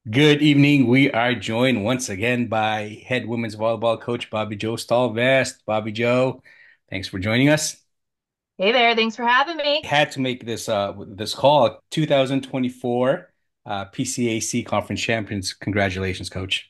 Good evening. We are joined once again by head women's volleyball coach Bobbie Jo Stall-Vest. Bobbie Jo, thanks for joining us. Hey there, thanks for having me. Had to make this call. 2024 PCAC Conference Champions. Congratulations, coach.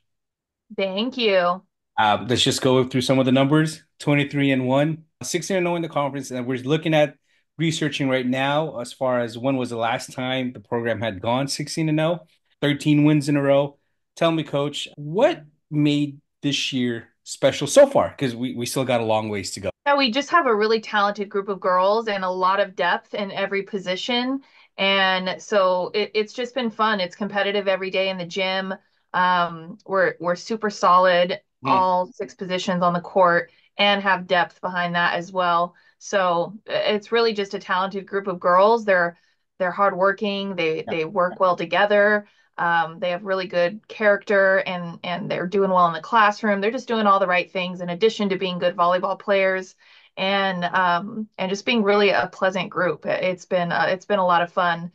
Thank you. Let's just go through some of the numbers. 23 and 1, 16 and 0 in the conference, and we're looking at researching right now as far as when was the last time the program had gone 16 and 0, 13 wins in a row. Tell me, coach, what made this year special so far? Because we still got a long ways to go. Yeah, we just have a really talented group of girls and a lot of depth in every position. And so it's just been fun. It's competitive every day in the gym. We're super solid, Hmm. all six positions on the court, and have depth behind that as well. So it's really just a talented group of girls. They're hardworking. They work well together. They have really good character and they're doing well in the classroom. They're just doing all the right things in addition to being good volleyball players and just being really a pleasant group. It's been a lot of fun.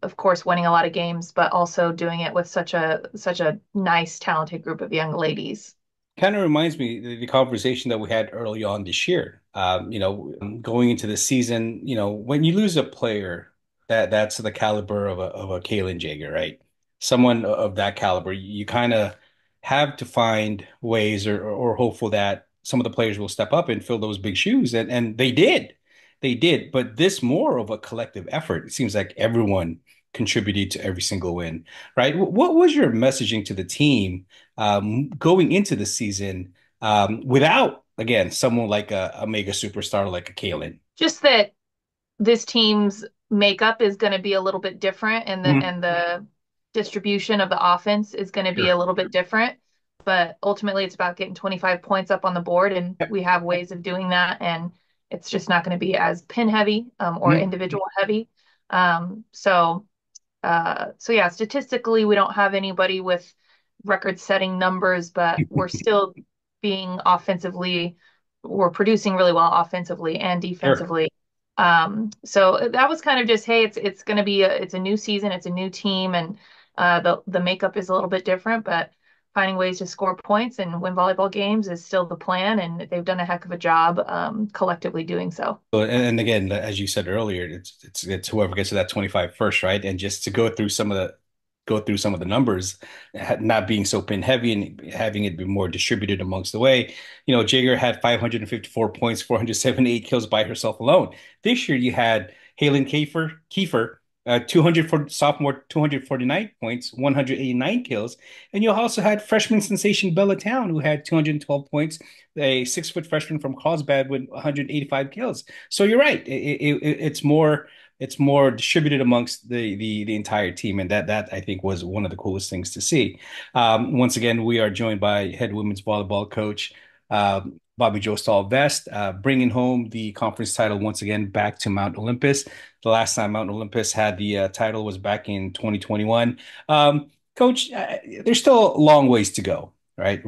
Of course, winning a lot of games, but also doing it with such a nice, talented group of young ladies. Kind of reminds me the conversation that we had early on this year. Going into the season, when you lose a player that's the caliber of a Kaylin Jaeger, right? Someone of that caliber, you kind of have to find ways or hopeful that some of the players will step up and fill those big shoes, and they did, But this more of a collective effort. It seems like everyone contributed to every single win, right? What was your messaging to the team? Going into the season without, again, someone like a mega superstar like a Kalen. Just that this team's makeup is going to be a little bit different and the Mhm. and the distribution of the offense is going to be a Sure. little bit different. But ultimately it's about getting 25 points up on the board and Yep. we have ways of doing that and it's just not going to be as pin heavy or Mhm. individual heavy. So yeah, statistically, we don't have anybody with record-setting numbers, but we're still being offensively, we're producing really well offensively and Sure. defensively. So that was kind of just, hey, it's going to be it's a new season, it's a new team, and the makeup is a little bit different, but finding ways to score points and win volleyball games is still the plan, and they've done a heck of a job collectively doing so. And again, as you said earlier, it's whoever gets to that 25 first, right? And just to go through some of the numbers, not being so pin heavy and having it be more distributed amongst the way. Jaeger had 554 points, 478 kills by herself alone. This year you had Halen Kiefer, 200 for sophomore, 249 points, 189 kills. And you also had freshman sensation Bella Town, who had 212 points, a 6 foot freshman from Carlsbad with 185 kills. So you're right. It's more distributed amongst the entire team, and that I think was one of the coolest things to see. Once again, we are joined by head women's volleyball coach Bobbie Jo Stall-Vest, bringing home the conference title once again back to Mount Olympus. The last time Mount Olympus had the title was back in 2021. Coach, there's still a long ways to go, right?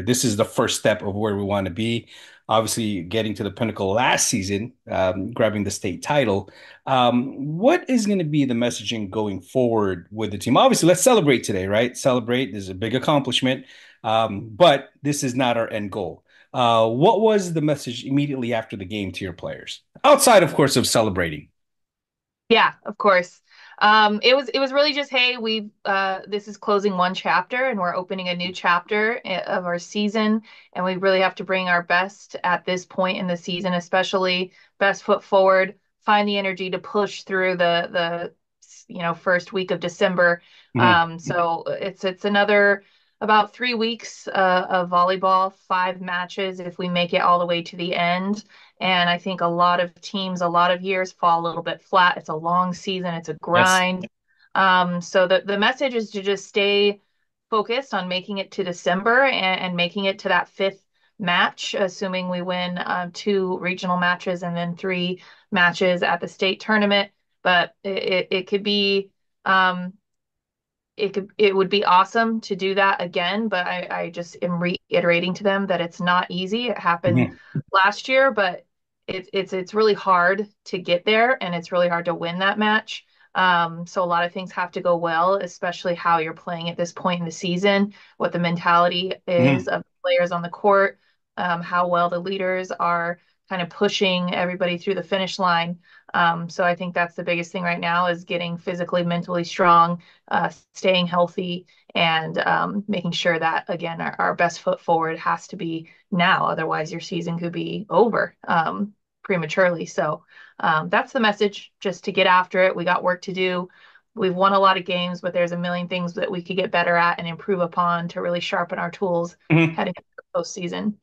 This is the first step of where we want to be. Obviously, getting to the pinnacle last season, grabbing the state title. What is going to be the messaging going forward with the team? Obviously, let's celebrate today, right? Celebrate is a big accomplishment, but this is not our end goal. What was the message immediately after the game to your players, outside, of course, of celebrating? Yeah, of course. It was really just, hey, we this is closing one chapter and we're opening a new chapter of our season, and we really have to bring our best at this point in the season, especially best foot forward, find the energy to push through the first week of December. Mhm. So it's another about 3 weeks of volleyball, 5 matches if we make it all the way to the end. And I think a lot of teams, a lot of years fall a little bit flat. It's a long season, it's a Yes. grind. So the message is to just stay focused on making it to December and making it to that fifth match, assuming we win 2 regional matches and then 3 matches at the state tournament. But it could be um, it would be awesome to do that again, but I just am reiterating to them that it's not easy. It happened Mhm. last year, but it's really hard to get there and it's really hard to win that match. So a lot of things have to go well, especially how you're playing at this point in the season, what the mentality is Mhm. of the players on the court, how well the leaders are kind of pushing everybody through the finish line. So I think that's the biggest thing right now is getting physically, mentally strong, staying healthy, and making sure that, again, our best foot forward has to be now. Otherwise, your season could be over prematurely. So that's the message, just to get after it. We got work to do. We've won a lot of games, but there's a million things that we could get better at and improve upon to really sharpen our tools Mhm. heading into the postseason.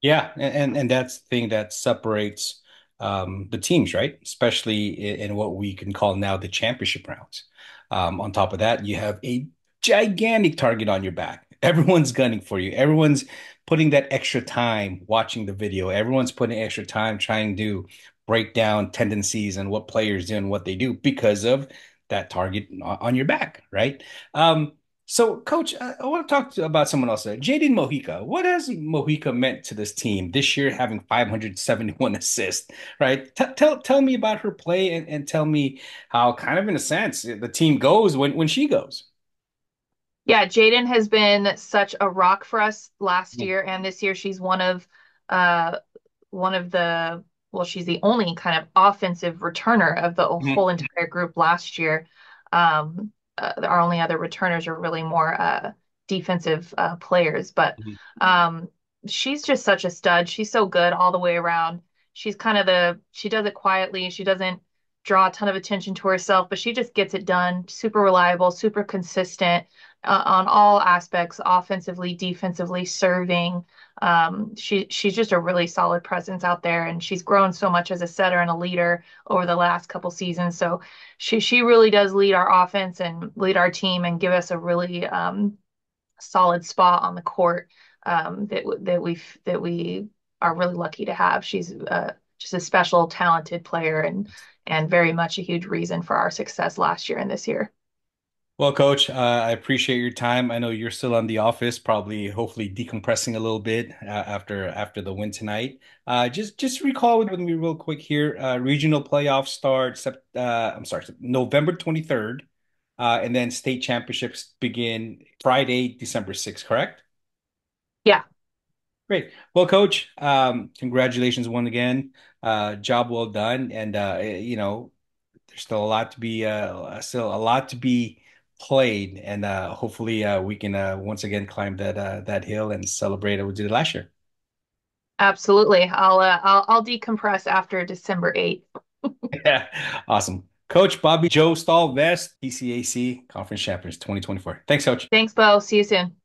Yeah, and that's the thing that separates the teams, right? Especially in what we can call now the championship rounds. On top of that, you have a gigantic target on your back. Everyone's gunning for you. Everyone's putting that extra time watching the video. Everyone's putting extra time trying to break down tendencies and what players do and what they do because of that target on your back, right? So, Coach, I want to talk about someone else. Jaden Mojica. What has Mojica meant to this team this year, having 571 assists, right? Tell me about her play and tell me how, kind of in a sense, the team goes when she goes. Yeah, Jaden has been such a rock for us last Mhm. year and this year. She's uh one of the well, she's the only kind of offensive returner of the Mhm. whole entire group last year. Our only other returners are really more defensive players, but Mhm. um, she's just such a stud. She's so good all the way around. She's kind of she does it quietly. She doesn't draw a ton of attention to herself, but she just gets it done. Super reliable, super consistent on all aspects, offensively, defensively, serving. She's just a really solid presence out there, and she's grown so much as a setter and a leader over the last couple seasons. So she really does lead our offense and lead our team and give us a really solid spot on the court that we are really lucky to have. She's just a special, talented player and very much a huge reason for our success last year and this year. Well, Coach, I appreciate your time. I know you're still on the office, probably, hopefully, decompressing a little bit after the win tonight. Just recall with me real quick here. Regional playoffs start. I'm sorry, November 23rd, and then state championships begin Friday, December 6th. Correct? Yeah, Great. Well, Coach, congratulations once again. Job well done, and there's still a lot to be played, and hopefully we can once again climb that hill and celebrate what we did last year. absolutely. I'll decompress after December 8th. Yeah, awesome. Coach Bobbie Jo Stall-Vest, PCAC Conference Champions 2024. Thanks, Coach. Thanks, Bo. See you soon.